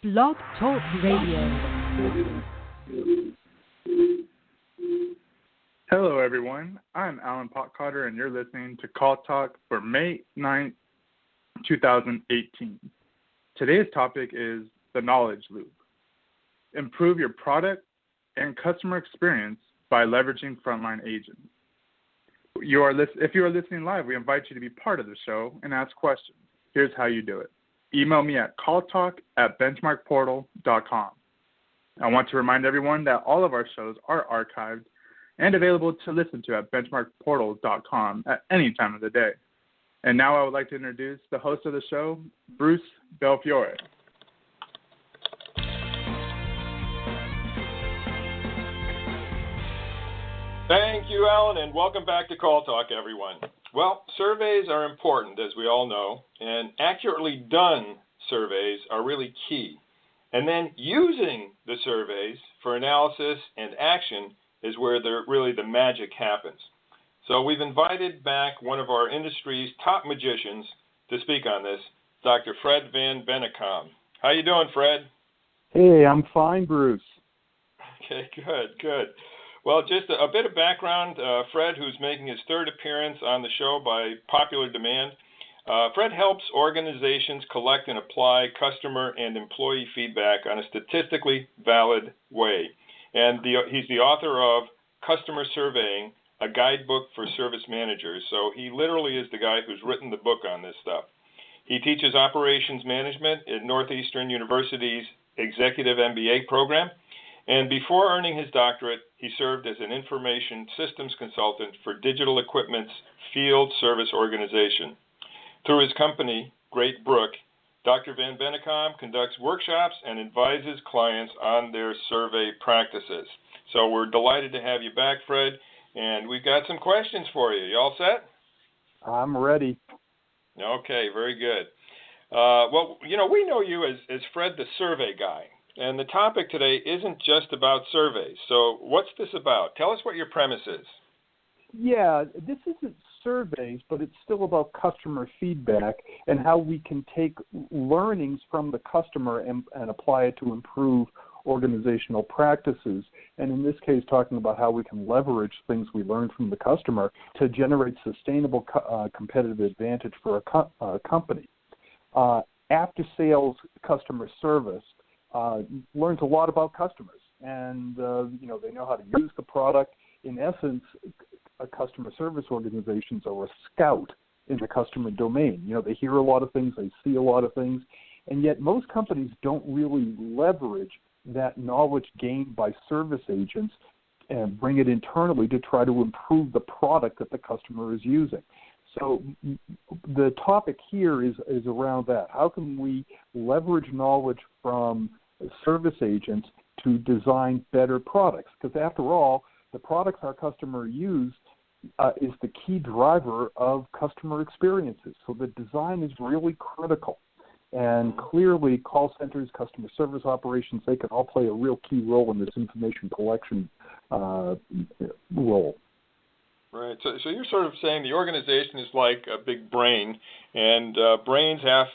Blog Talk Radio. Hello, everyone. I'm Alan Potcotter, and you're listening to Call Talk for May 9th, 2018. Today's topic is the knowledge loop. Improve your product and customer experience by leveraging frontline agents. If you are listening live, we invite you to be part of the show and ask questions. Here's how you do it. Email me at calltalk@benchmarkportal.com. I want to remind everyone that all of our shows are archived and available to listen to at benchmarkportal.com at any time of the day. And now I would like to introduce the host of the show, Bruce Belfiore. Thank you, Alan, and welcome back to Call Talk, everyone. Well, surveys are important, as we all know, and accurately done surveys are really key. And then using the surveys for analysis and action is where the magic happens. So we've invited back one of our industry's top magicians to speak on this, Dr. Fred Van Bennekom. How you doing, Fred? Hey, I'm fine, Bruce. Okay, good. Well, just a bit of background. Fred, who's making his third appearance on the show by popular demand, Fred helps organizations collect and apply customer and employee feedback on a statistically valid way. And he's the author of Customer Surveying, a guidebook for service managers. So he literally is the guy who's written the book on this stuff. He teaches operations management at Northeastern University's Executive MBA program. And before earning his doctorate, he served as an information systems consultant for Digital Equipment's field service organization. Through his company, Great Brook, Dr. Van Bennekom conducts workshops and advises clients on their survey practices. So we're delighted to have you back, Fred, and we've got some questions for you. You all set? I'm ready. Okay, very good. Well, we know you as Fred the Survey Guy. And the topic today isn't just about surveys. So what's this about? Tell us what your premise is. Yeah, this isn't surveys, but it's still about customer feedback and how we can take learnings from the customer and apply it to improve organizational practices. And in this case, talking about how we can leverage things we learned from the customer to generate sustainable competitive advantage for a company. After-sales customer service learns a lot about customers, and they know how to use the product. In essence, customer service organizations are a scout in the customer domain. They hear a lot of things, they see a lot of things, and yet most companies don't really leverage that knowledge gained by service agents and bring it internally to try to improve the product that the customer is using. So the topic here is around that. How can we leverage knowledge from service agents to design better products? Because after all, the products our customer use is the key driver of customer experiences. So the design is really critical. And clearly, call centers, customer service operations, they can all play a real key role in this information collection role. Right. So you're sort of saying the organization is like a big brain, and brains have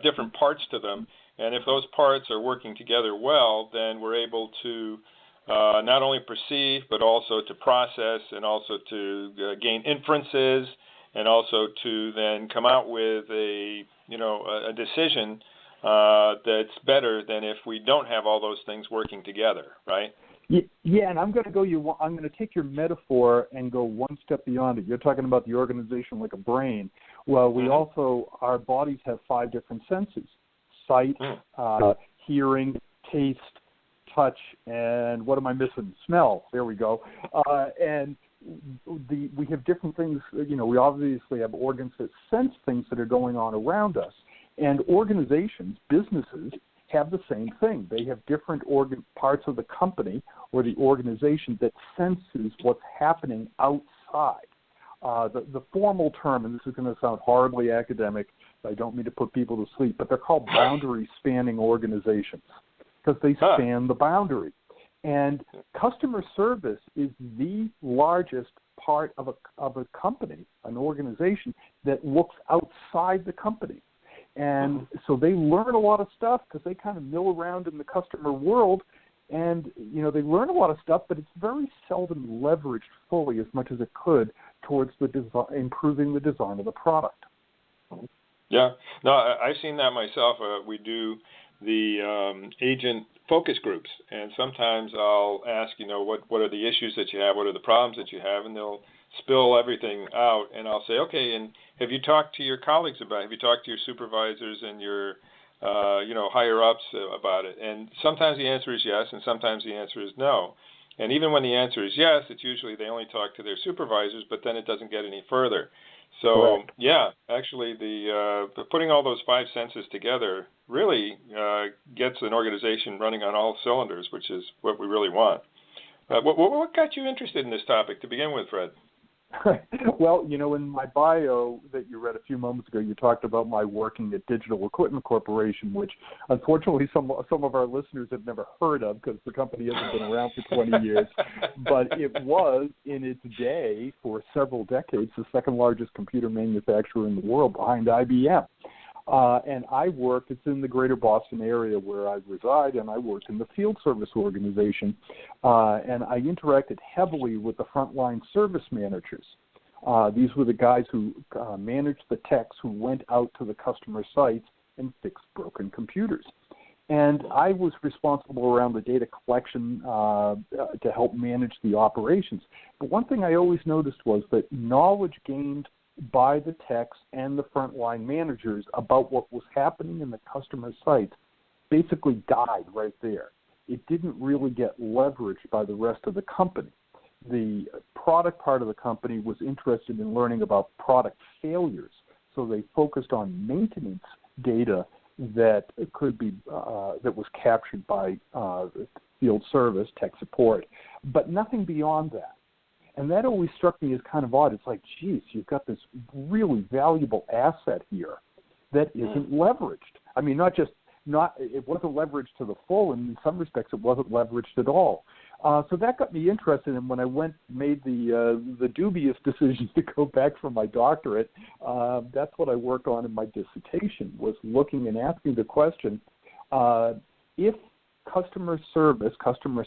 different parts to them. And if those parts are working together well, then we're able to not only perceive, but also to process, and also to gain inferences, and also to then come out with a decision that's better than if we don't have all those things working together, right? Yeah, and I'm going to take your metaphor and go one step beyond it. You're talking about the organization like a brain. Well, our bodies have 5 different senses: sight, hearing, taste, touch, and what am I missing? Smell. There we go. And we have different things. We obviously have organs that sense things that are going on around us. And organizations, businesses, have the same thing. They have different parts of the company or the organization that senses what's happening outside. The formal term, and this is going to sound horribly academic, I don't mean to put people to sleep, but they're called boundary-spanning organizations because they span the boundary. And customer service is the largest part of a company, an organization that looks outside the company. And so they learn a lot of stuff because they kind of mill around in the customer world. And, they learn a lot of stuff, but it's very seldom leveraged fully as much as it could towards improving the design of the product. Yeah. No, I've seen that myself. We do the agent focus groups, and sometimes I'll ask, what are the issues that you have, what are the problems that you have, and they'll spill everything out, and I'll say, okay, and have you talked to your colleagues about it? Have you talked to your supervisors and your higher ups about it? And sometimes the answer is yes, and sometimes the answer is no. And even when the answer is yes, it's usually they only talk to their supervisors, but then it doesn't get any further. So, Correct. yeah, actually, the putting all those five senses together really gets an organization running on all cylinders, which is what we really want. What got you interested in this topic to begin with, Fred? Well, in my bio that you read a few moments ago, you talked about my working at Digital Equipment Corporation, which unfortunately some of our listeners have never heard of because the company hasn't been around for 20 years. But it was, in its day, for several decades, the second largest computer manufacturer in the world behind IBM. And it's in the greater Boston area where I reside, and I worked in the field service organization, and I interacted heavily with the frontline service managers. These were the guys who managed the techs who went out to the customer sites and fixed broken computers. And I was responsible around the data collection to help manage the operations. But one thing I always noticed was that knowledge gained by the techs and the frontline managers about what was happening in the customer sites basically died right there. It didn't really get leveraged by the rest of the company. The product part of the company was interested in learning about product failures, so they focused on maintenance data that could be that was captured by field service, tech support, but nothing beyond that. And that always struck me as kind of odd. It's like, geez, you've got this really valuable asset here that isn't leveraged. I mean, it wasn't leveraged to the full, and in some respects it wasn't leveraged at all. So that got me interested, and when I made the dubious decision to go back for my doctorate, that's what I worked on in my dissertation, was looking and asking the question, if customer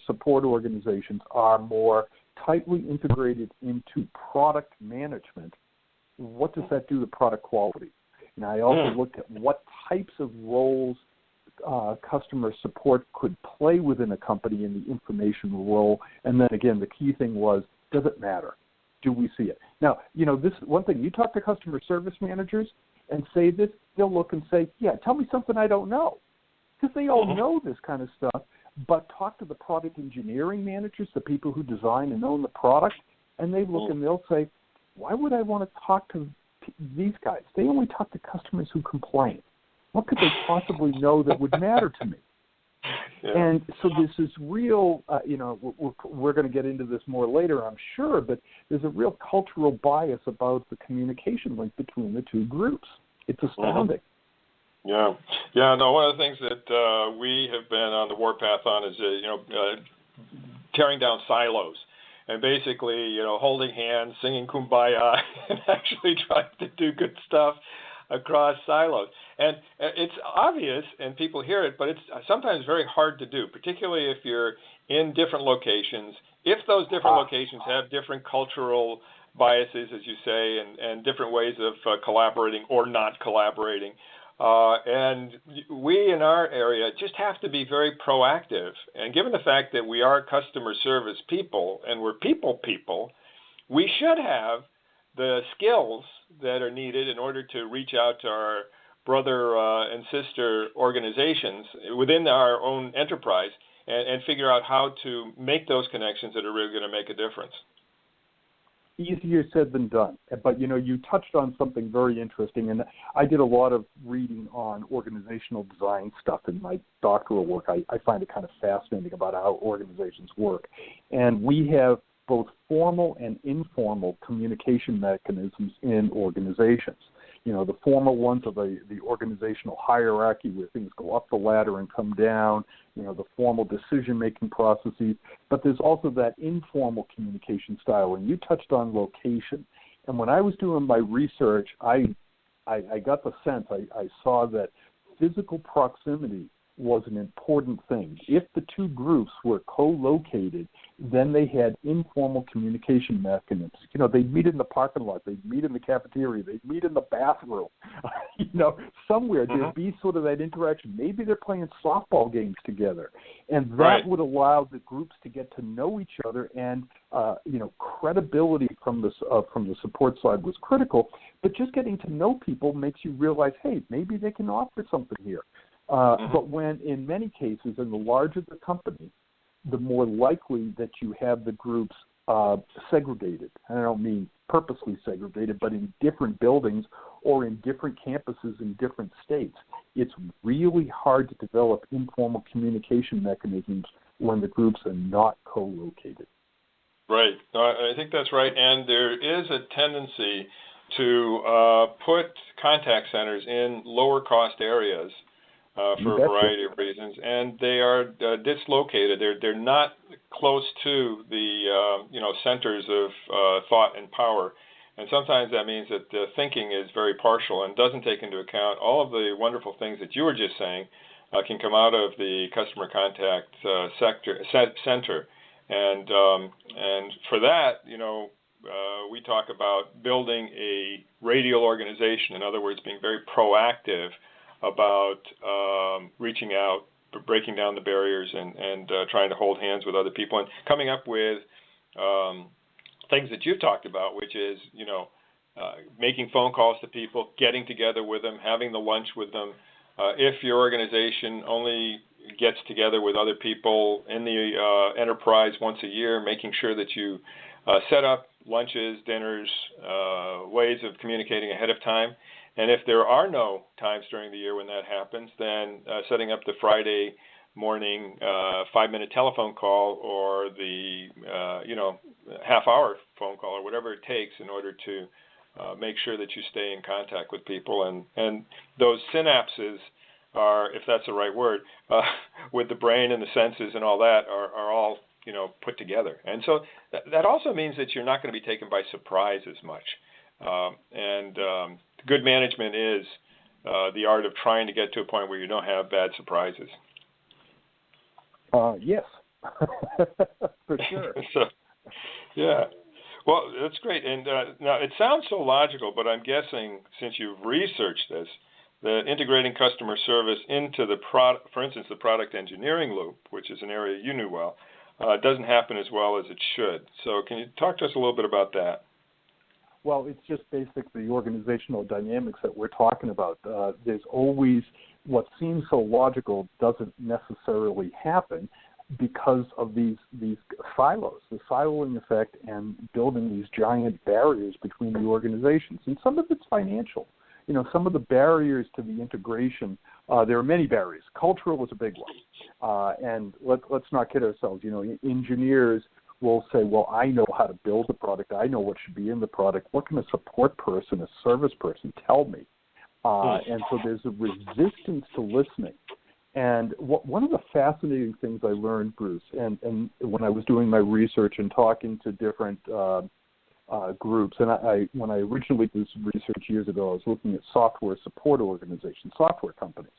support organizations are more tightly integrated into product management, what does that do to product quality? And I also looked at what types of roles customer support could play within a company in the information role. And then again, the key thing was, does it matter? Do we see it? Now, this one thing, you talk to customer service managers and say this, they'll look and say, yeah, tell me something I don't know. Because they all know this kind of stuff. But talk to the product engineering managers, the people who design and own the product, and they look and they'll say, why would I want to talk to these guys? They only talk to customers who complain. What could they possibly know that would matter to me? Yeah. And so this is real, we're going to get into this more later, I'm sure, but there's a real cultural bias about the communication link between the two groups. It's astounding. Yeah. No, one of the things that we have been on the warpath on is, tearing down silos and basically, holding hands, singing Kumbaya, and actually trying to do good stuff across silos. And it's obvious and people hear it, but it's sometimes very hard to do, particularly if you're in different locations. If those different locations have different cultural biases, as you say, and different ways of collaborating or not collaborating, and we in our area just have to be very proactive. And given the fact that we are customer service people and we're people, we should have the skills that are needed in order to reach out to our brother and sister organizations within our own enterprise and figure out how to make those connections that are really going to make a difference. Easier said than done. But, you touched on something very interesting, and I did a lot of reading on organizational design stuff in my doctoral work. I find it kind of fascinating about how organizations work. And we have both formal and informal communication mechanisms in organizations. The formal ones are the organizational hierarchy where things go up the ladder and come down, the formal decision-making processes. But there's also that informal communication style, and you touched on location. And when I was doing my research, I I got the sense, I saw that physical proximity was an important thing. If the two groups were co-located, then they had informal communication mechanisms. They'd meet in the parking lot, they'd meet in the cafeteria, they'd meet in the bathroom. Somewhere there'd be sort of that interaction. Maybe they're playing softball games together, and that would allow the groups to get to know each other. And credibility from the support side was critical. But just getting to know people makes you realize, hey, maybe they can offer something here. But when, in many cases, and the larger the company, the more likely that you have the groups segregated. And I don't mean purposely segregated, but in different buildings or in different campuses in different states. It's really hard to develop informal communication mechanisms when the groups are not co-located. Right. I think that's right. And there is a tendency to put contact centers in lower-cost areas for a variety of reasons, and they are dislocated. They're not close to the centers of thought and power, and sometimes that means that the thinking is very partial and doesn't take into account all of the wonderful things that you were just saying can come out of the customer contact center, and for that, we talk about building a radial organization. In other words, being very proactive about reaching out, breaking down the barriers, and trying to hold hands with other people, and coming up with things that you've talked about, which is, making phone calls to people, getting together with them, having the lunch with them. If your organization only gets together with other people in the enterprise once a year, making sure that you set up lunches, dinners, ways of communicating ahead of time. And if there are no times during the year when that happens, then setting up the Friday morning 5-minute telephone call or the half-hour phone call or whatever it takes in order to make sure that you stay in contact with people. And those synapses are, if that's the right word, with the brain and the senses and all that are all put together. And so that also means that you're not going to be taken by surprise as much. Good management is the art of trying to get to a point where you don't have bad surprises. Yes, for sure. Yeah. Well, that's great. And now it sounds so logical, but I'm guessing since you've researched this, that integrating customer service into the product, for instance, the product engineering loop, which is an area you knew well, doesn't happen as well as it should. So can you talk to us a little bit about that? Well, it's just basically the organizational dynamics that we're talking about. There's always what seems so logical doesn't necessarily happen because of these silos, the siloing effect, and building these giant barriers between the organizations. And some of it's financial. Some of the barriers to the integration, there are many barriers. Cultural is a big one. And let's not kid ourselves. Engineers will say, well, I know how to build a product. I know what should be in the product. What can a support person, a service person tell me? And so there's a resistance to listening. And one of the fascinating things I learned, Bruce, and when I was doing my research and talking to different groups, and when I originally did some research years ago, I was looking at software support organizations, software companies.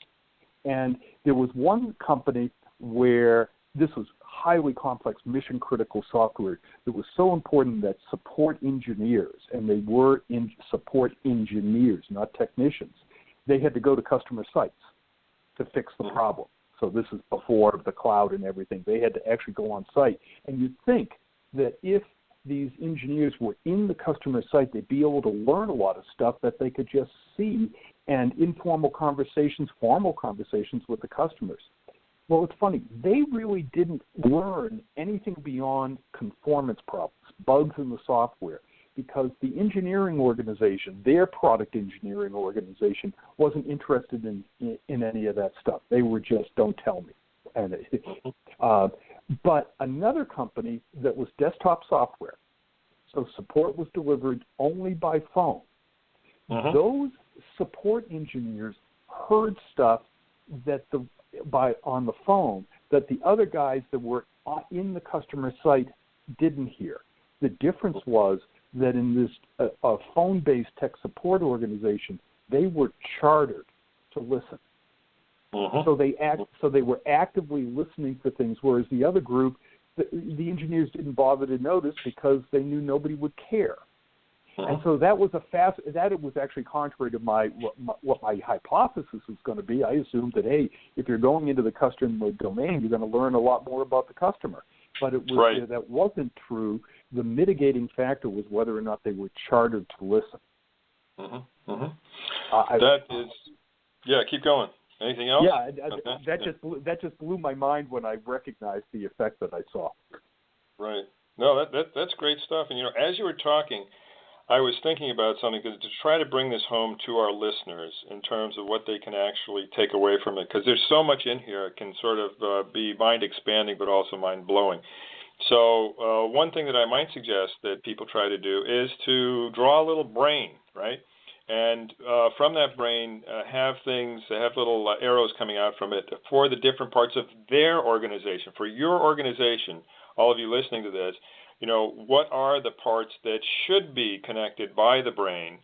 And there was one company where this was highly complex, mission-critical software that was so important that support engineers, and they were support engineers, not technicians, they had to go to customer sites to fix the problem. So this is before the cloud and everything. They had to actually go on site. And you'd think that if these engineers were in the customer site, they'd be able to learn a lot of stuff that they could just see, and informal conversations, formal conversations with the customers. Well, it's funny. They really didn't learn anything beyond conformance problems, bugs in the software, because the engineering organization, their product engineering organization, wasn't interested in any of that stuff. They were just, don't tell me. And but another company that was desktop software, so support was delivered only by phone. Those support engineers heard stuff that on the phone that the other guys that were in the customer site didn't hear. The difference was that in this phone-based tech support organization, they were chartered to listen. So they were actively listening for things, whereas the other group, the engineers didn't bother to notice because they knew nobody would care. And so that was it was actually contrary to what my hypothesis was going to be. I assumed that, hey, if you're going into the customer domain, you're going to learn a lot more about the customer. But it was that wasn't true. The mitigating factor was whether or not they were chartered to listen. Keep going. Anything else? Yeah, that just blew my mind when I recognized the effect that I saw. Right. No, that's great stuff. And as you were talking, I was thinking about something to try to bring this home to our listeners in terms of what they can actually take away from it, because there's so much in here. It can sort of be mind-expanding but also mind-blowing. So one thing that I might suggest that people try to do is to draw a little brain, right? And from that brain, have little arrows coming out from it for the different parts of their organization, for your organization, all of you listening to this. What are the parts that should be connected by the brain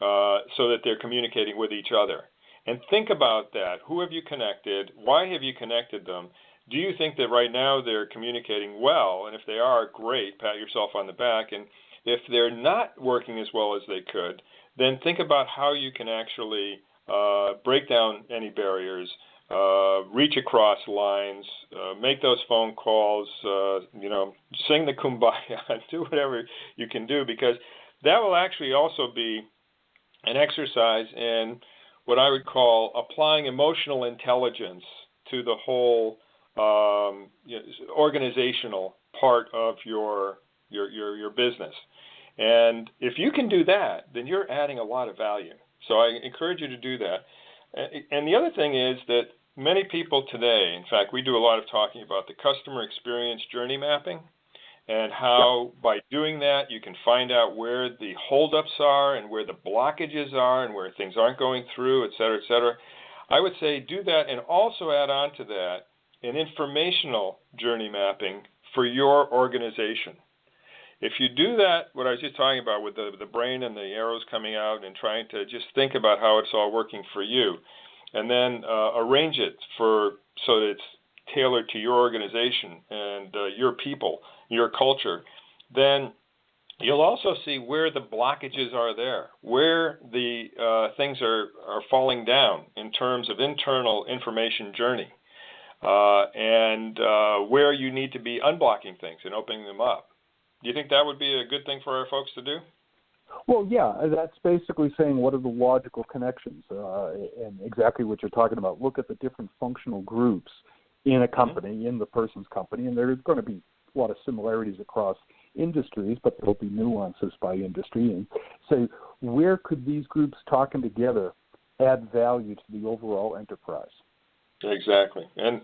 so that they're communicating with each other? And think about that. Who have you connected? Why have you connected them? Do you think that right now they're communicating well? And if they are, great, pat yourself on the back. And if they're not working as well as they could, then think about how you can actually break down any barriers, reach across lines, make those phone calls, sing the kumbaya, do whatever you can do, because that will actually also be an exercise in what I would call applying emotional intelligence to the whole organizational part of your business. And if you can do that, then you're adding a lot of value. So I encourage you to do that. And the other thing is that many people today, in fact, we do a lot of talking about the customer experience journey mapping and how by doing that you can find out where the holdups are and where the blockages are and where things aren't going through, et cetera, et cetera. I would say do that and also add on to that an informational journey mapping for your organization. If you do that, what I was just talking about with the brain and the arrows coming out and trying to just think about how it's all working for you, and then arrange it so that it's tailored to your organization and your people, your culture, then you'll also see where the blockages are there, where the things are falling down in terms of internal information journey, and where you need to be unblocking things and opening them up. Do you think that would be a good thing for our folks to do? Well, yeah, that's basically saying what are the logical connections and exactly what you're talking about. Look at the different functional groups in a company, in the person's company, and there's going to be a lot of similarities across industries, but there'll be nuances by industry, and say where could these groups talking together add value to the overall enterprise. Exactly, and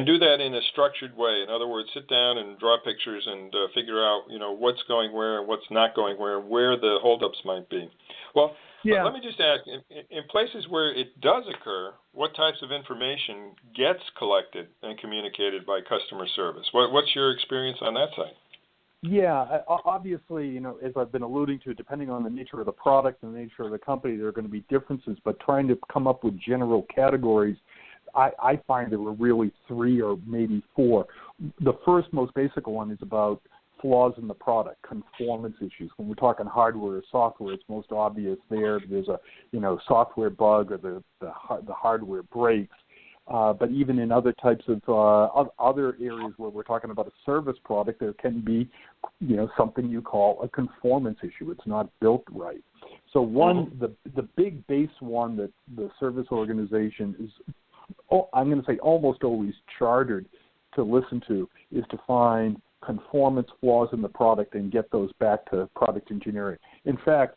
do that in a structured way. In other words, sit down and draw pictures and figure out, what's going where and what's not going where the holdups might be. Well, let me just ask, in places where it does occur, what types of information gets collected and communicated by customer service? What's your experience on that side? Yeah, obviously, as I've been alluding to, depending on the nature of the product and the nature of the company, there are going to be differences, but trying to come up with general categories, I find there were really 3 or maybe 4. The first, most basic one is about flaws in the product, conformance issues. When we're talking hardware or software, it's most obvious there. There's a software bug or the hardware breaks. But even in other types of other areas where we're talking about a service product, there can be something you call a conformance issue. It's not built right. So the big base one that the service organization is, I'm going to say almost always chartered to listen to, is to find conformance flaws in the product and get those back to product engineering. In fact,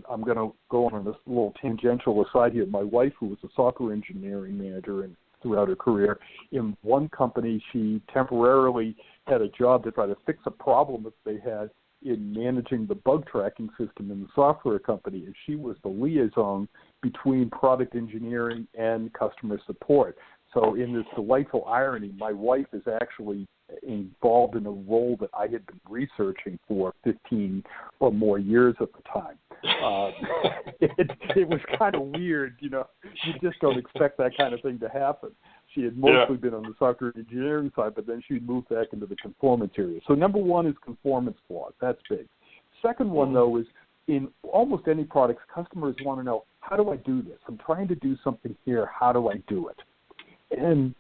I'm going to go on this little tangential aside here. My wife, who was a software engineering manager and throughout her career, in one company she temporarily had a job to try to fix a problem that they had in managing the bug tracking system in the software company, and she was the liaison between product engineering and customer support. So in this delightful irony, my wife is actually involved in a role that I had been researching for 15 or more years at the time. It was kind of weird, you know. You just don't expect that kind of thing to happen. She had mostly been on the software engineering side, but then she'd moved back into the conformance area. So number one is conformance flaws. That's big. Second one, though, is in almost any products, customers want to know, how do I do this? I'm trying to do something here. How do I do it? And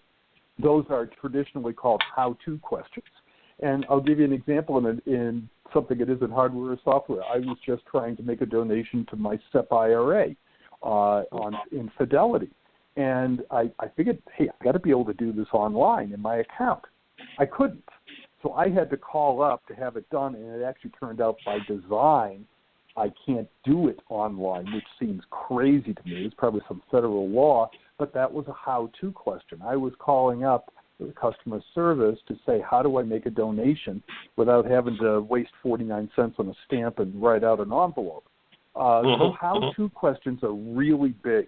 those are traditionally called how-to questions. And I'll give you an example in something that isn't hardware or software. I was just trying to make a donation to my SEP IRA in Fidelity. And I figured, hey, I got to be able to do this online in my account. I couldn't. So I had to call up to have it done, and it actually turned out by design I can't do it online, which seems crazy to me. It's probably some federal law, but that was a how-to question. I was calling up the customer service to say, how do I make a donation without having to waste 49 cents on a stamp and write out an envelope? So how-to questions are really big.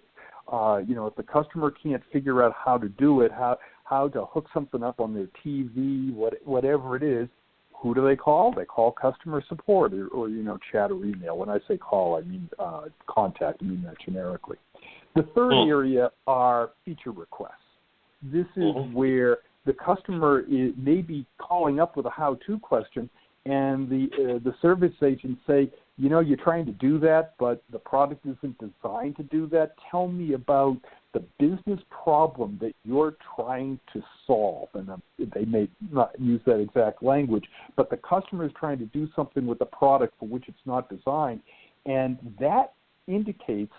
If the customer can't figure out how to do it, how to hook something up on their TV, whatever it is, who do they call? They call customer support or chat or email. When I say call, I mean contact. I mean that generically. The third area are feature requests. This is where the customer may be calling up with a how-to question, and the service agent say, you're trying to do that, but the product isn't designed to do that. Tell me about the business problem that you're trying to solve. And they may not use that exact language, but the customer is trying to do something with the product for which it's not designed, and that indicates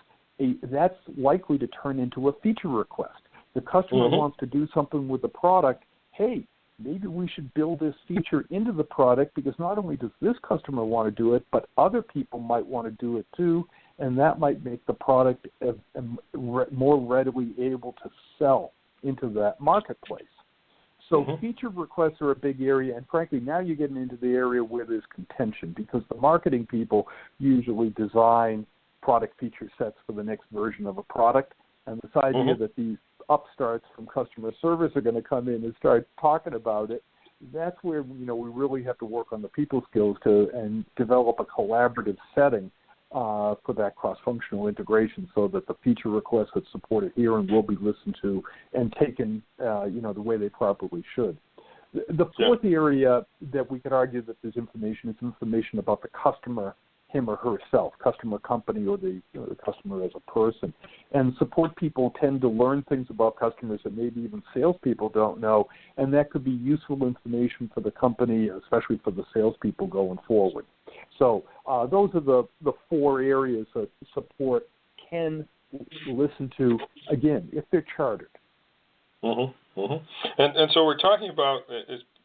that's likely to turn into a feature request. The customer wants to do something with the product. Hey, maybe we should build this feature into the product because not only does this customer want to do it, but other people might want to do it too, and that might make the product more readily able to sell into that marketplace. So feature requests are a big area, and frankly, now you're getting into the area where there's contention because the marketing people usually design product feature sets for the next version of a product, and this idea that these upstarts from customer service are going to come in and start talking about it, that's where we really have to work on the people skills and develop a collaborative setting for that cross-functional integration so that the feature requests that support it here and will be listened to and taken the way they properly should. The fourth area that we could argue that there's information is information about the customer, him or herself, customer company or the customer as a person. And support people tend to learn things about customers that maybe even salespeople don't know, and that could be useful information for the company, especially for the salespeople going forward. So those are the four areas that support can listen to, again, if they're chartered. And so we're talking about,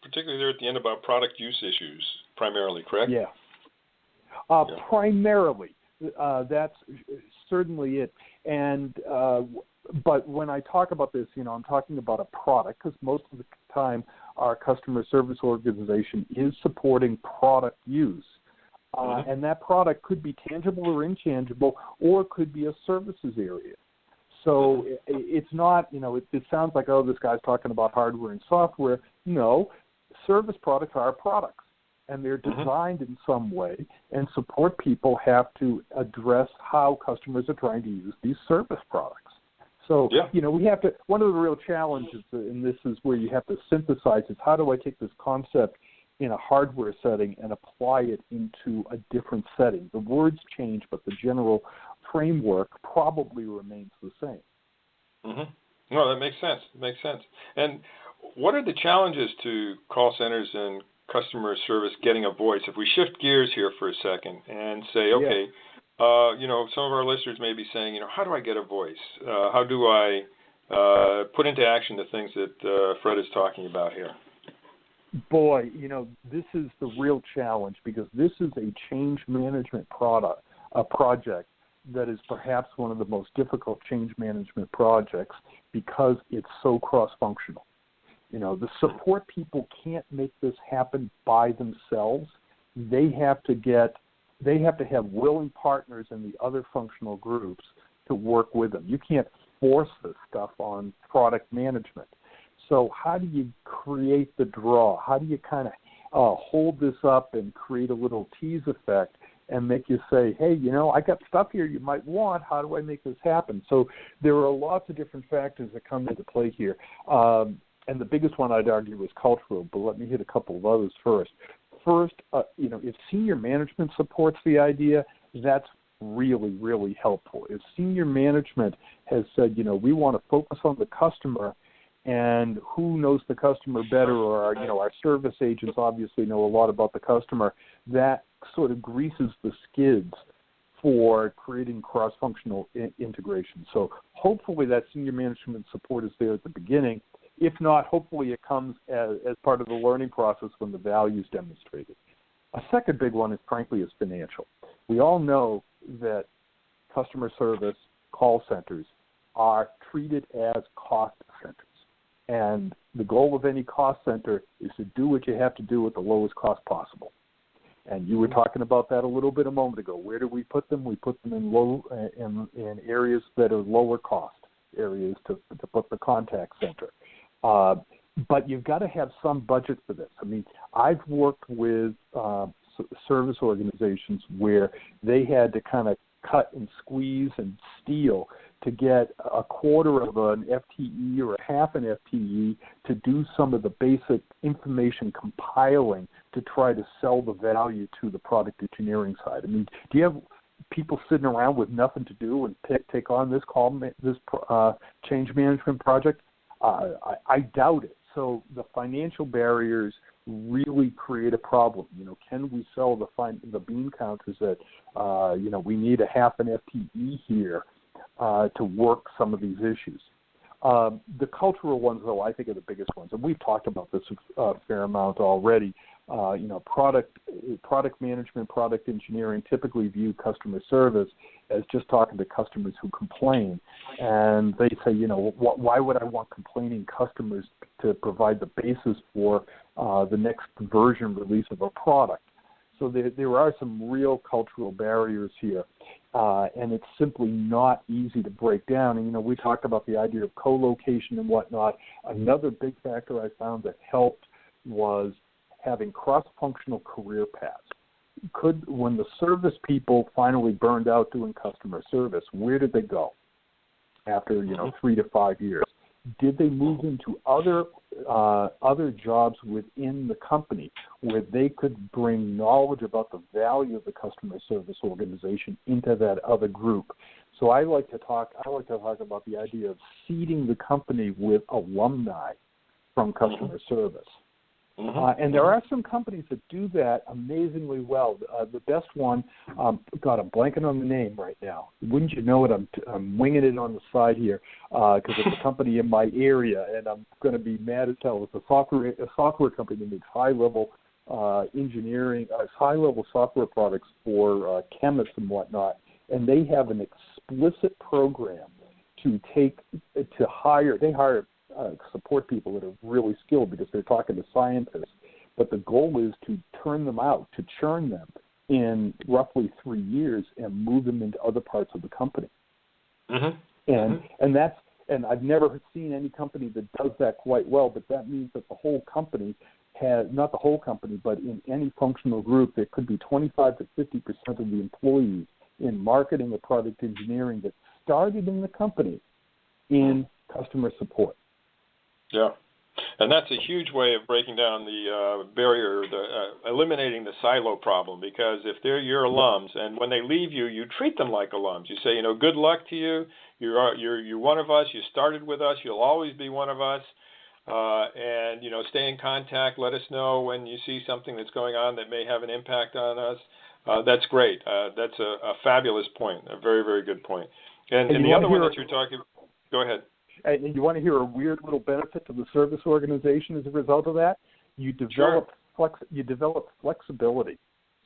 particularly there at the end, about product use issues primarily, correct? Yeah. Primarily, that's certainly it. And but when I talk about this, I'm talking about a product because most of the time our customer service organization is supporting product use. And that product could be tangible or intangible or could be a services area. So it's not, it sounds like, oh, this guy's talking about hardware and software. No, service products are products. And they're designed in some way, and support people have to address how customers are trying to use these service products. So, we have to, one of the real challenges, and this is where you have to synthesize, is how do I take this concept in a hardware setting and apply it into a different setting? The words change, but the general framework probably remains the same. No, that makes sense. And what are the challenges to call centers and customer service getting a voice? If we shift gears here for a second and say, okay, some of our listeners may be saying, how do I get a voice? How do I put into action the things that Fred is talking about here? Boy, this is the real challenge because this is a change management project that is perhaps one of the most difficult change management projects because it's so cross-functional. The support people can't make this happen by themselves. They have to have willing partners in the other functional groups to work with them. You can't force this stuff on product management. So how do you create the draw? How do you kind of hold this up and create a little tease effect and make you say, hey, I got stuff here you might want. How do I make this happen? So there are lots of different factors that come into play here. And the biggest one I'd argue is cultural, but let me hit a couple of others first. First, if senior management supports the idea, that's really, really helpful. If senior management has said, we want to focus on the customer, and who knows the customer better, or our service agents obviously know a lot about the customer, that sort of greases the skids for creating cross-functional integration. So hopefully that senior management support is there at the beginning. If not, hopefully it comes as part of the learning process when the value is demonstrated. A second big one is, frankly, is financial. We all know that customer service call centers are treated as cost centers. And the goal of any cost center is to do what you have to do at the lowest cost possible. And you were talking about that a little bit a moment ago. Where do we put them? We put them in areas that are lower cost areas to put the contact center. But you've got to have some budget for this. I mean, I've worked with service organizations where they had to kind of cut and squeeze and steal to get a quarter of an FTE or a half an FTE to do some of the basic information compiling to try to sell the value to the product engineering side. I mean, do you have people sitting around with nothing to do and take on this change management project? I doubt it. So the financial barriers really create a problem. Can we sell the bean counters that we need a half an FTE here to work some of these issues? The cultural ones, though, I think are the biggest ones, and we've talked about this a fair amount already. Product management, product engineering typically view customer service as just talking to customers who complain, and they say, why would I want complaining customers to provide the basis for the next version release of a product? So there are some real cultural barriers here, and it's simply not easy to break down. And, we talked about the idea of co-location and whatnot. Another big factor I found that helped was having cross-functional career paths. When the service people finally burned out doing customer service, where did they go after 3 to 5 years? Did they move into other jobs within the company where they could bring knowledge about the value of the customer service organization into that other group? So I like to talk about the idea of seeding the company with alumni from customer service. And there are some companies that do that amazingly well. The best one, I'm blanking on the name right now. Wouldn't you know it? I'm winging it on the side here because it's a company in my area, and I'm going to be mad as hell. It's a software company that makes high-level engineering, high-level software products for chemists and whatnot. And they have an explicit program to hire. They hire support people that are really skilled because they're talking to scientists. But the goal is to turn them out, to churn them in roughly 3 years and move them into other parts of the company. And I've never seen any company that does that quite well, but that means that the whole company not the whole company, but in any functional group, there could be 25 to 50% of the employees in marketing or product engineering that started in the company in customer support. Yeah, and that's a huge way of breaking down the barrier, eliminating the silo problem, because if they're your alums and when they leave you, you treat them like alums. You say, good luck to you. You're one of us. You started with us. You'll always be one of us. And stay in contact. Let us know when you see something that's going on that may have an impact on us. That's great. That's a fabulous point. A very, very good point. And the other one that you're talking, go ahead. And you want to hear a weird little benefit to the service organization as a result of that? You develop flexibility.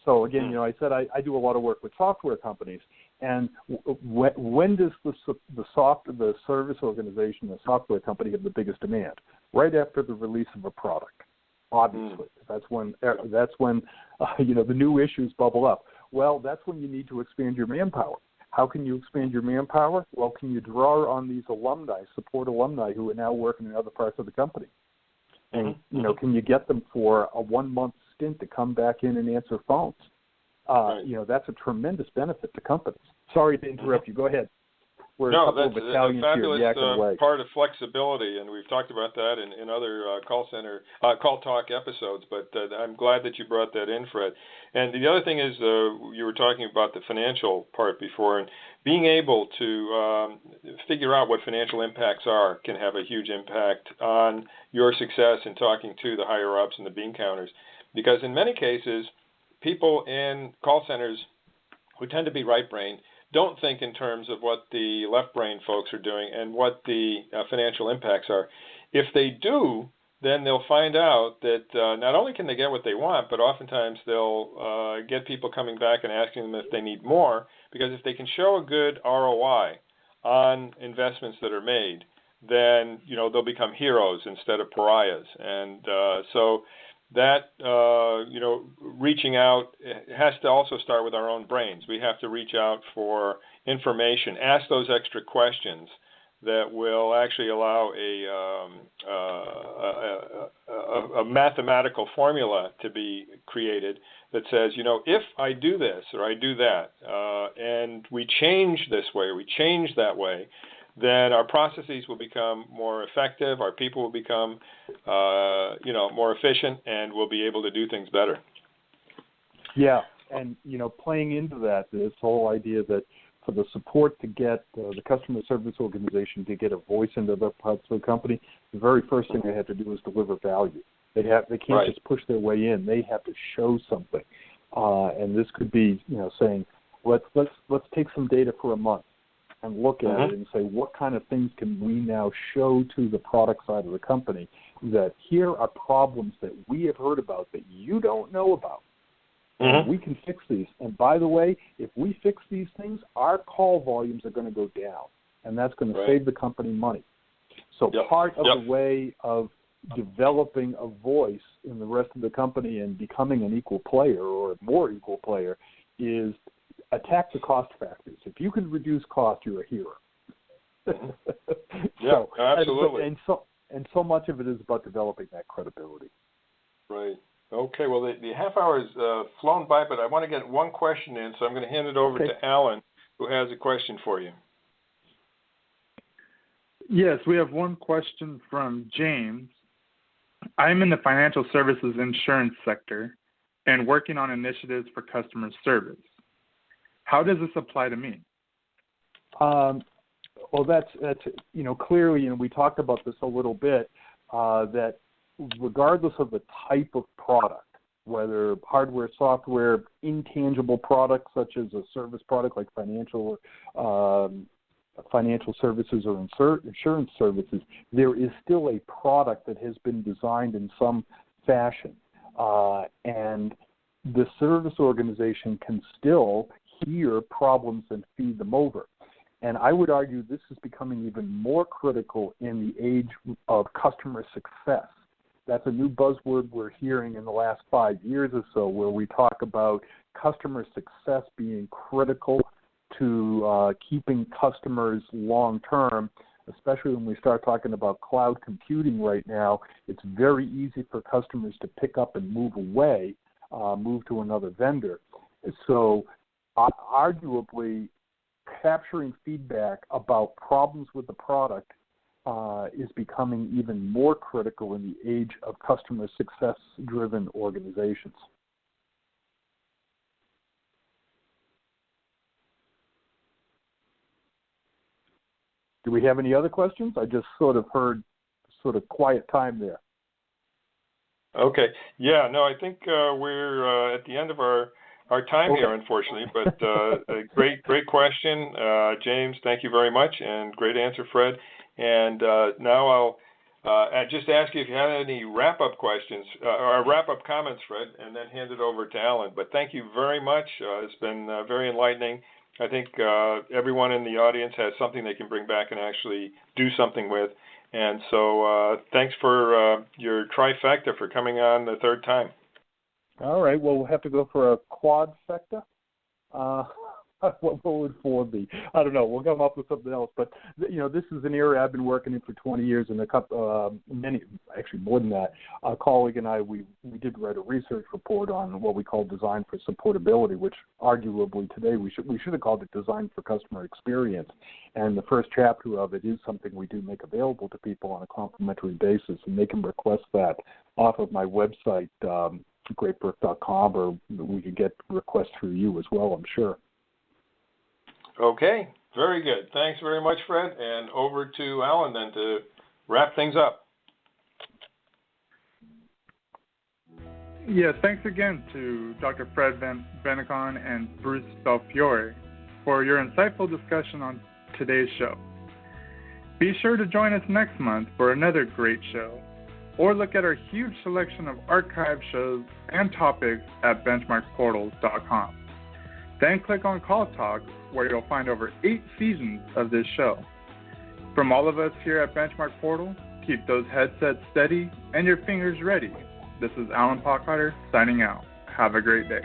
So again, I said I do a lot of work with software companies, and when does the service organization, the software company, have the biggest demand? Right after the release of a product, obviously. That's when the new issues bubble up. Well, that's when you need to expand your manpower. How can you expand your manpower? Well, can you draw on these support alumni who are now working in other parts of the company? And, can you get them for a 1 month stint to come back in and answer phones? That's a tremendous benefit to companies. Sorry to interrupt you. Go ahead. We're No, a couple that's of Italians a fabulous here yakking away. part of flexibility, and we've talked about that in other call talk episodes. But I'm glad that you brought that in, Fred. And the other thing is, you were talking about the financial part before, and being able to figure out what financial impacts are can have a huge impact on your success in talking to the higher ups and the bean counters, because in many cases, people in call centers who tend to be right-brained don't think in terms of what the left-brain folks are doing and what the financial impacts are. If they do, then they'll find out that not only can they get what they want, but oftentimes they'll get people coming back and asking them if they need more, because if they can show a good ROI on investments that are made, then they'll become heroes instead of pariahs. And so that, reaching out has to also start with our own brains. We have to reach out for information, ask those extra questions that will actually allow a mathematical formula to be created that says, if I do this or I do that, and we change this way or we change that way, then our processes will become more effective, our people will become, more efficient, and we'll be able to do things better. Yeah, and, playing into that, this whole idea that for the support to get the customer service organization to get a voice into the parts of the company, the very first thing they have to do is deliver value. They can't just push their way in. They have to show something. And this could be, saying, let's take some data for a month and look at it and say, what kind of things can we now show to the product side of the company that here are problems that we have heard about that you don't know about. And we can fix these. And by the way, if we fix these things, our call volumes are going to go down, and that's going to save the company money. So part of the way of developing a voice in the rest of the company and becoming an equal player or a more equal player is attack the cost factors. If you can reduce cost, you're a hero. Absolutely. And so much of it is about developing that credibility. Right. Okay. Well, the half hour has flown by, but I want to get one question in, so I'm going to hand it over to Alan, who has a question for you. Yes, we have one question from James. I'm in the financial services insurance sector and working on initiatives for customer service. How does this apply to me? Well, that's clearly, we talked about this a little bit, that regardless of the type of product, whether hardware, software, intangible products such as a service product like financial services or insurance services, there is still a product that has been designed in some fashion. And the service organization can still hear problems and feed them over. And I would argue this is becoming even more critical in the age of customer success. That's a new buzzword we're hearing in the last 5 years or so, where we talk about customer success being critical to keeping customers long-term, especially when we start talking about cloud computing right now. It's very easy for customers to pick up and move away, move to another vendor. So arguably, capturing feedback about problems with the product is becoming even more critical in the age of customer success-driven organizations. Do we have any other questions? I just sort of heard quiet time there. Okay. Yeah, no, I think we're at the end of our time here, unfortunately, but a great question. James, thank you very much, and great answer, Fred. And now I'll just ask you if you have any wrap-up questions or wrap-up comments, Fred, and then hand it over to Alan. But thank you very much. It's been very enlightening. I think everyone in the audience has something they can bring back and actually do something with. And so thanks for your trifecta for coming on the third time. All right. Well, we'll have to go for a quadfecta. what would 4 be? I don't know. We'll come up with something else. But this is an area I've been working in for 20 years, and more than that. A colleague and I, we did write a research report on what we call design for supportability, which arguably today we should have called it design for customer experience. And the first chapter of it is something we do make available to people on a complimentary basis, and they can request that off of my website, greatbrook.com, or we could get requests through you as well, I'm sure. Okay, very good. Thanks very much, Fred. And over to Alan then to wrap things up. Yeah, thanks again to Dr. Fred Bennekom and Bruce Belfiore for your insightful discussion on today's show. Be sure to join us next month for another great show, or look at our huge selection of archived shows and topics at BenchmarkPortal.com. Then click on Call Talk, where you'll find over 8 seasons of this show. From all of us here at Benchmark Portal, keep those headsets steady and your fingers ready. This is Alan Pockharder signing out. Have a great day.